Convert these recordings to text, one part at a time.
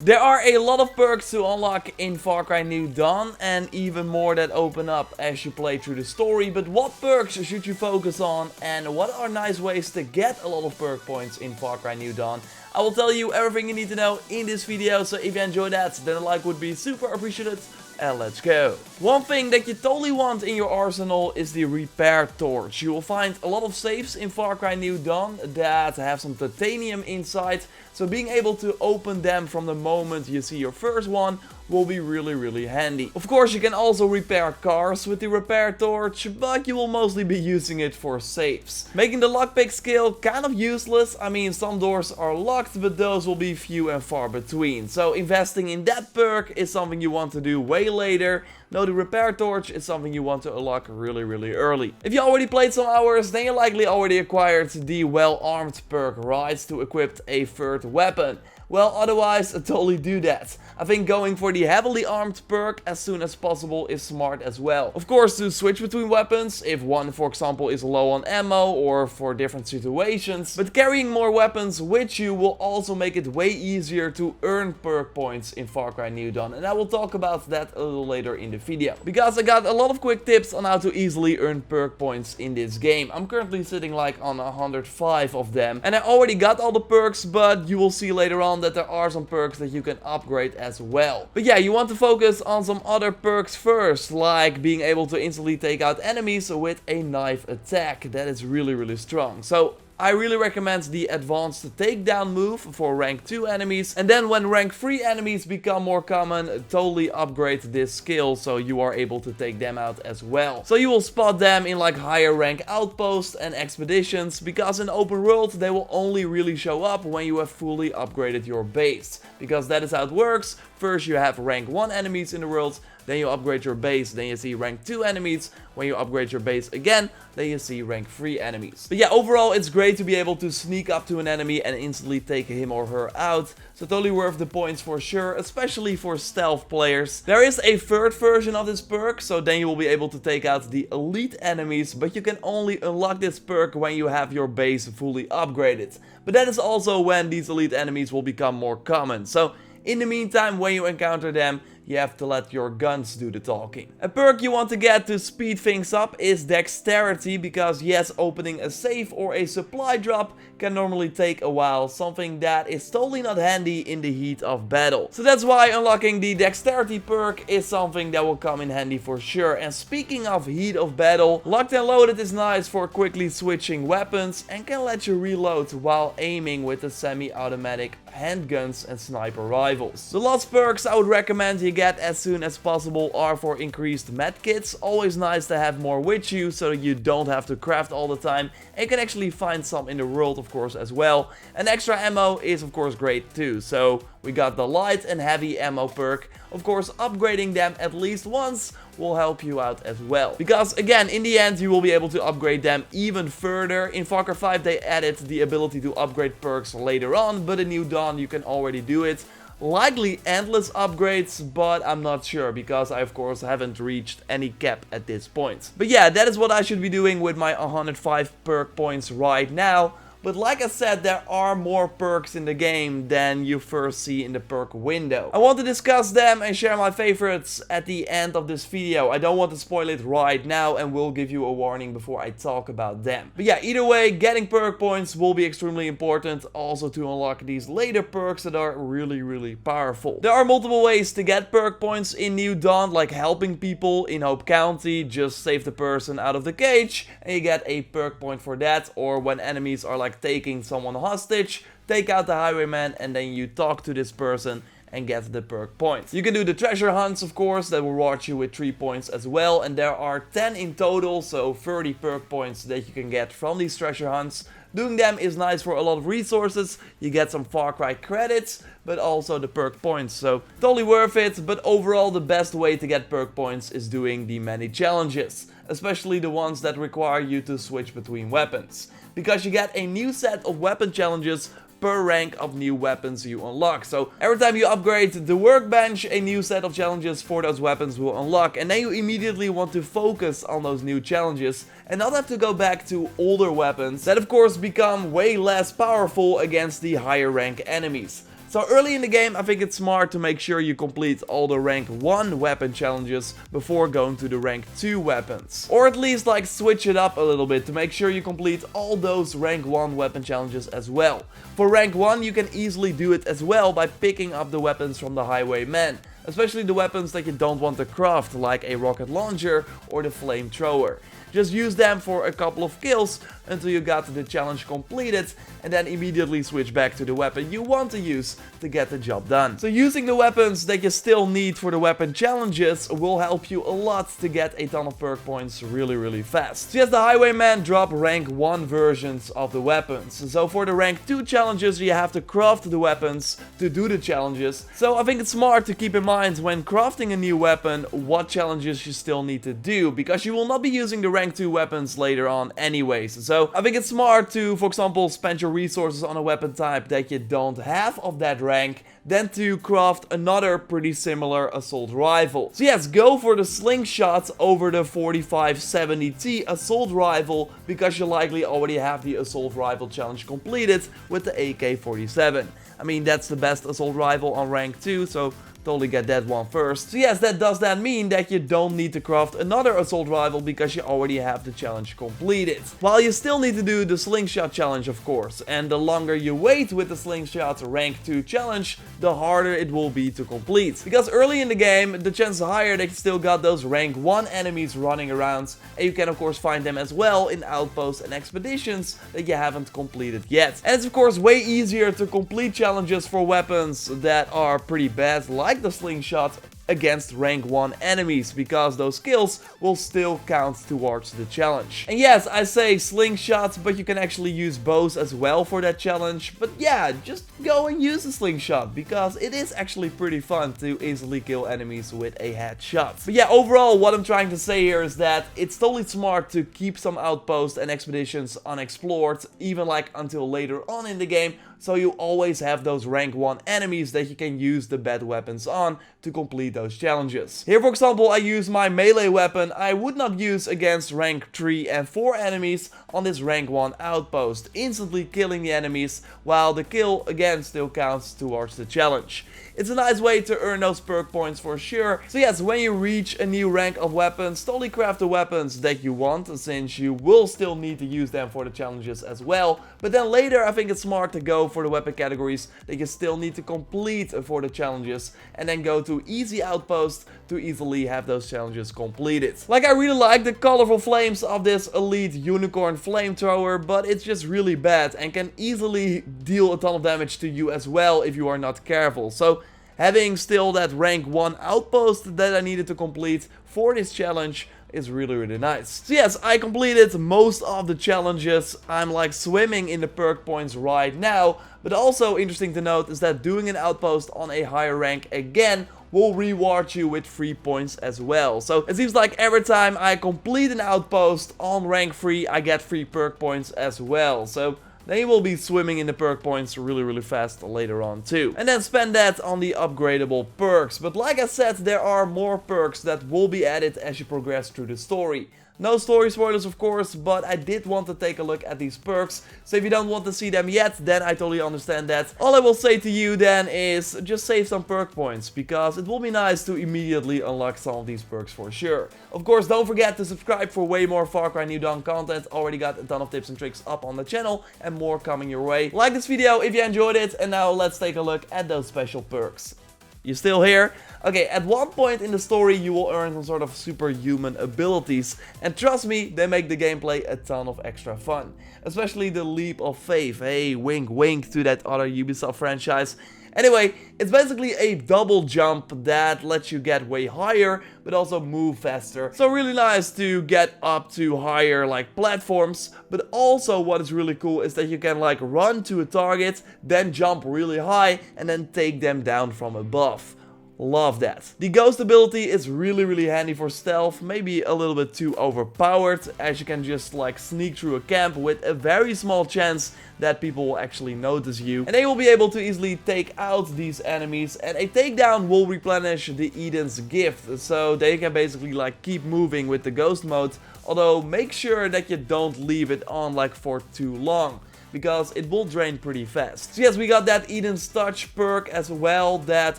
There are a lot of perks to unlock in Far Cry New Dawn, and even more that open up as you play through the story. But what perks should you focus on, and what are nice ways to get a lot of perk points in Far Cry New Dawn? I will tell you everything you need to know in this video, so if you enjoyed that, then a like would be super appreciated. And let's go. One thing that you totally want in your arsenal is the repair torch. You will find a lot of safes in Far Cry New Dawn that have some titanium inside. So being able to open them from the moment you see your first one will be really handy. Of course, you can also repair cars with the repair torch, but you will mostly be using it for safes. Making the lockpick skill kind of useless. I mean, some doors are locked, but those will be few and far between. So investing in that perk is something you want to do way later. No, the repair torch is something you want to unlock really early. If you already played some hours, then you likely already acquired the well-armed perk, right, to equip a third weapon. Well, otherwise, totally do that. I think going for the heavily armed perk as soon as possible is smart as well. Of course, to switch between weapons, if one, for example, is low on ammo or for different situations. But carrying more weapons with you will also make it way easier to earn perk points in Far Cry New Dawn. And I will talk about that a little later in the video. Because I got a lot of quick tips on how to easily earn perk points in this game. I'm currently sitting like on 105 of them. And I already got all the perks, but you will see later on that there are some perks that you can upgrade as well. But yeah, you want to focus on some other perks first, like being able to instantly take out enemies with a knife attack. That is really strong. So I really recommend the advanced takedown move for rank 2 enemies. And then when rank 3 enemies become more common, totally upgrade this skill so you are able to take them out as well. So you will spot them in like higher rank outposts and expeditions, because in open world they will only really show up when you have fully upgraded your base. Because that is how it works. First you have rank 1 enemies in the world, then you upgrade your base, then you see rank 2 enemies. When you upgrade your base again, then you see rank 3 enemies. But yeah, overall it's great to be able to sneak up to an enemy and instantly take him or her out. So totally worth the points for sure, especially for stealth players. There is a third version of this perk, so then you will be able to take out the elite enemies, but you can only unlock this perk when you have your base fully upgraded. But that is also when these elite enemies will become more common. So in the meantime, when you encounter them, you have to let your guns do the talking. A perk you want to get to speed things up is dexterity, because yes, opening a safe or a supply drop can normally take a while, something that is totally not handy in the heat of battle. So that's why unlocking the dexterity perk is something that will come in handy for sure. And speaking of heat of battle, locked and loaded is nice for quickly switching weapons and can let you reload while aiming with the semi-automatic handguns and sniper rifles. The last perks I would recommend you get as soon as possible are for increased medkits. Always nice to have more with you so you don't have to craft all the time, and you can actually find some in the world of course as well. And extra ammo is of course great too. So we got the light and heavy ammo perk. Of course, upgrading them at least once will help you out as well. Because again, in the end, you will be able to upgrade them even further. In Far Cry 5, they added the ability to upgrade perks later on, but in New Dawn, you can already do it. Likely endless upgrades, but I'm not sure, because I of course haven't reached any cap at this point. But yeah, that is what I should be doing with my 105 perk points right now. But like I said, there are more perks in the game than you first see in the perk window. I want to discuss them and share my favorites at the end of this video. I don't want to spoil it right now, and will give you a warning before I talk about them. But yeah, either way, getting perk points will be extremely important, also to unlock these later perks that are really powerful. There are multiple ways to get perk points in New Dawn, like helping people in Hope County. Just save the person out of the cage and you get a perk point for that. Or when enemies are like taking someone hostage, take out the highwayman and then you talk to this person and get the perk points. You can do the treasure hunts, of course, that will reward you with 3 points as well, and there are 10 in total, so 30 perk points that you can get from these treasure hunts. Doing them is nice for a lot of resources. You get some Far Cry credits, but also the perk points, so totally worth it. But overall, the best way to get perk points is doing the many challenges, especially the ones that require you to switch between weapons, because you get a new set of weapon challenges per rank of new weapons you unlock. So every time you upgrade the workbench, a new set of challenges for those weapons will unlock, and then you immediately want to focus on those new challenges and not have to go back to older weapons that of course become way less powerful against the higher rank enemies. So early in the game, I think it's smart to make sure you complete all the rank 1 weapon challenges before going to the rank 2 weapons. Or at least like switch it up a little bit to make sure you complete all those rank 1 weapon challenges as well. For rank 1, you can easily do it as well by picking up the weapons from the highwayman. Especially the weapons that you don't want to craft, like a rocket launcher or the flamethrower. Just use them for a couple of kills until you got the challenge completed, and then immediately switch back to the weapon you want to use to get the job done. So using the weapons that you still need for the weapon challenges will help you a lot to get a ton of perk points really fast. So yes, the highwayman drop rank 1 versions of the weapons. So for the rank 2 challenges, you have to craft the weapons to do the challenges. So I think it's smart to keep in mind when crafting a new weapon what challenges you still need to do, because you will not be using the rank 2 weapons later on anyways. So I think it's smart to, for example, spend your resources on a weapon type that you don't have of that rank, than to craft another pretty similar assault rifle. So yes, go for the slingshot over the 4570T assault rifle, because you likely already have the assault rifle challenge completed with the AK-47. I mean, that's the best assault rifle on rank 2, so totally get that one first. So yes, that does then mean that you don't need to craft another assault rifle because you already have the challenge completed. While you still need to do the slingshot challenge, of course, and the longer you wait with the slingshot rank 2 challenge, the harder it will be to complete. Because early in the game, the chances are higher that you still got those rank 1 enemies running around, and you can of course find them as well in outposts and expeditions that you haven't completed yet. And it's of course way easier to complete challenges for weapons that are pretty bad, like the slingshot, against rank 1 enemies, because those kills will still count towards the challenge. And yes, I say slingshot, but you can actually use bows as well for that challenge. But yeah, just go and use a slingshot, because it is actually pretty fun to easily kill enemies with a headshot. But yeah, overall what I'm trying to say here is that it's totally smart to keep some outposts and expeditions unexplored, even like until later on in the game, so you always have those rank 1 enemies that you can use the bad weapons on to complete those challenges. Here, for example, I use my melee weapon I would not use against rank 3 and 4 enemies on this rank 1 outpost, instantly killing the enemies, while the kill again still counts towards the challenge. It's a nice way to earn those perk points for sure. So yes, when you reach a new rank of weapons, totally craft the weapons that you want, since you will still need to use them for the challenges as well. But then later I think it's smart to go for the weapon categories that you still need to complete for the challenges, and then go to easy outposts to easily have those challenges completed. Like, I really like the colorful flames of this elite unicorn flamethrower, but it's just really bad and can easily deal a ton of damage to you as well if you are not careful. So having still that rank 1 outpost that I needed to complete for this challenge is really nice. So yes, I completed most of the challenges. I'm like swimming in the perk points right now, but also interesting to note is that doing an outpost on a higher rank again will reward you with free points as well. So it seems like every time I complete an outpost on rank 3, I get free perk points as well. So they will be swimming in the perk points really fast later on too. And then spend that on the upgradable perks. But like I said, there are more perks that will be added as you progress through the story. No story spoilers of course, but I did want to take a look at these perks. So if you don't want to see them yet, then I totally understand that. All I will say to you then is just save some perk points, because it will be nice to immediately unlock some of these perks for sure. Of course, don't forget to subscribe for way more Far Cry New Dawn content. Already got a ton of tips and tricks up on the channel, and more coming your way. Like this video if you enjoyed it, and now let's take a look at those special perks. You still here? Okay, at one point in the story you will earn some sort of superhuman abilities, and trust me, they make the gameplay a ton of extra fun. Especially the leap of faith. Hey, wink wink to that other Ubisoft franchise. Anyway, it's basically a double jump that lets you get way higher, but also move faster. So really nice to get up to higher like platforms, but also what is really cool is that you can like run to a target, then jump really high, and then take them down from above. Love that. The ghost ability is really handy for stealth, maybe a little bit too overpowered, as you can just like sneak through a camp with a very small chance that people will actually notice you. And they will be able to easily take out these enemies, and a takedown will replenish the Eden's gift, so they can basically like keep moving with the ghost mode, although make sure that you don't leave it on like for too long. because it will drain pretty fast. So yes, we got that Eden's Touch perk as well, that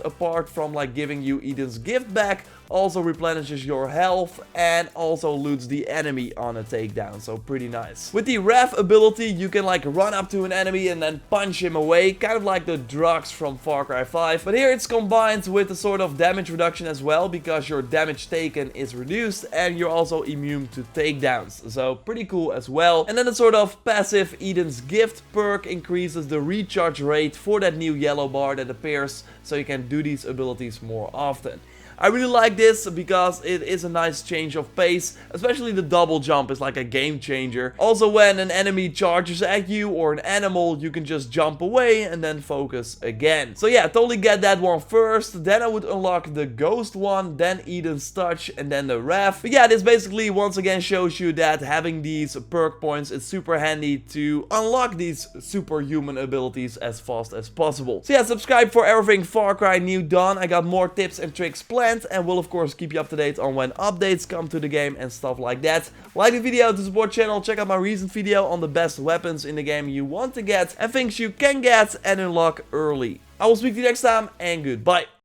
apart from like giving you Eden's gift back, also replenishes your health and also loots the enemy on a takedown, so pretty nice. With the Ref ability, you can like run up to an enemy and then punch him away, kind of like the drugs from Far Cry 5. But here it's combined with a sort of damage reduction as well, because your damage taken is reduced and you're also immune to takedowns, so pretty cool as well. And then the sort of passive Eden's Gift perk increases the recharge rate for that new yellow bar that appears, so you can do these abilities more often. I really like this because it is a nice change of pace, especially the double jump is like a game changer. Also, when an enemy charges at you or an animal, you can just jump away and then focus again. So yeah, totally get that one first, then I would unlock the Ghost one, then Eden's Touch, and then the Ref. But yeah, this basically once again shows you that having these perk points is super handy to unlock these superhuman abilities as fast as possible. So yeah, subscribe for everything Far Cry New Dawn. I got more tips and tricks planned, and we'll of course keep you up to date on when updates come to the game and stuff like that. Like the video to support channel, check out my recent video on the best weapons in the game you want to get and things you can get and unlock early. I will speak to you next time, and goodbye.